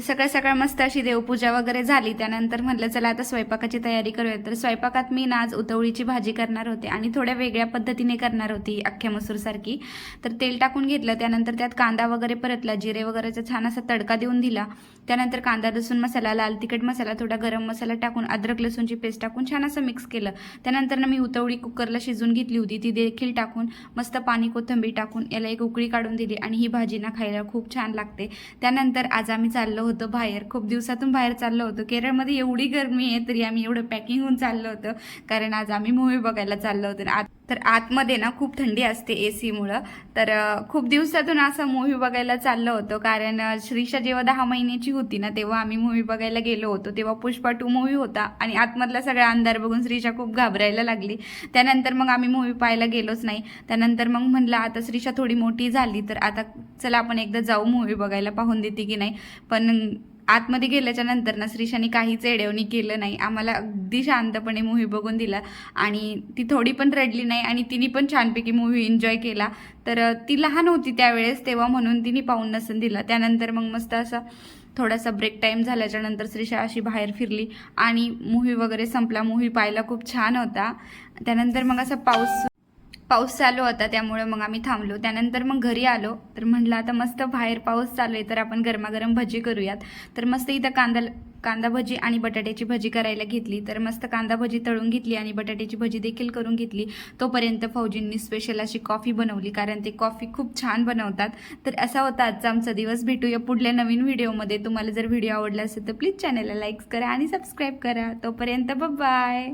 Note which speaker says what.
Speaker 1: तर सकाळ सकाळ मस्त अशी देवपूजा वगैरे झाली. त्यानंतर म्हटलं चला आता स्वयंपाकाची तयारी करूया. तर स्वयंपाकात मी आज उतवळीची भाजी करणार होते आणि थोड्या वेगळ्या पद्धतीने करणार होती, अख्ख्या मसूरसारखी. तर तेल टाकून घेतलं, त्यानंतर त्यात कांदा वगैरे परतला, जिरे वगैरेचा छान असा तडका देऊन दिला. त्यानंतर कांदा लसूण मसाला, लाल तिखट मसाला, थोडा गरम मसाला टाकून अद्रक लसूणची पेस्ट टाकून छान असं मिक्स केलं. त्यानंतर मी उतवळी कुकरला शिजून घेतली होती, ती देखील टाकून मस्त पाणी कोथिंबीर टाकून याला एक उकळी काढून दिली आणि ही भाजी ना खायला खूप छान लागते. त्यानंतर आज आम्ही चाललो होतो बाहेर, खूप दिवसातून बाहेर चाललो होतो. केरळमध्ये एवढी गरमी आहे तरी आम्ही एवढं पॅकिंग होऊन चाललो होतो, कारण आज आम्ही मूवी बघायला चाललो होतो. तर आतमध्ये ना खूप थंडी असते एसीमुळं. तर खूप दिवसातून असं मूवी बघायला चाललो होतो, कारण श्रीषा जेव्हा 10 महिन्याची होती ना तेव्हा आम्ही मूवी बघायला गेलो होतो. तेव्हा पुष्पा 2 मूवी होता आणि आतमधला सगळा अंधार बघून श्रीषा खूप घाबरायला लागली. त्यानंतर मग आम्ही मूवी पाहायला गेलोच नाही. त्यानंतर मग म्हणलं आता श्रीषा थोडी मोठी झाली तर आता चला आपण एकदा जाऊ मूवी बघायला, पाहून देते की नाही. पण आतमध्ये गेल्याच्या नंतर ना श्रीषाने काहीच एडवणी केलं नाही, आम्हाला अगदी शांतपणे मूवी बघून दिला आणि ती थोडी पण रडली नाही आणि तिने पण छानपैकी मूवी एन्जॉय केला. तर ती लहान होती त्यावेळेस, तेव्हा म्हणून तिने पाहून नसन दिला. त्यानंतर मग मस्त असं थोडासा ब्रेक टाईम झाल्याच्या नंतर श्रीषा अशी बाहेर फिरली आणि मूवी वगैरे संपला. मूवी पाहायला खूप छान होता. त्यानंतर मग असं पाऊस चालू होता, त्यामुळे मग आम्ही थांबलो. त्यानंतर मग घरी आलो. तर म्हटलं आता मस्त बाहेर पाऊस चालू आहे तर आपण गरमागरम भजी करूयात. तर मस्त इथं कांदा भजी आणि बटाट्याची भजी करायला घेतली. तर मस्त कांदा भजी तळून घेतली आणि बटाट्याची भजी देखील करून घेतली. तोपर्यंत फौजींनी स्पेशल अशी कॉफी बनवली, कारण ते कॉफी खूप छान बनवतात. तर असा होता आजचा आमचा दिवस. भेटूया पुढल्या नवीन व्हिडिओमध्ये. तुम्हाला जर व्हिडिओ आवडला असेल तर प्लीज चॅनलला लाईक करा आणि सबस्क्राईब करा. तोपर्यंत बाय.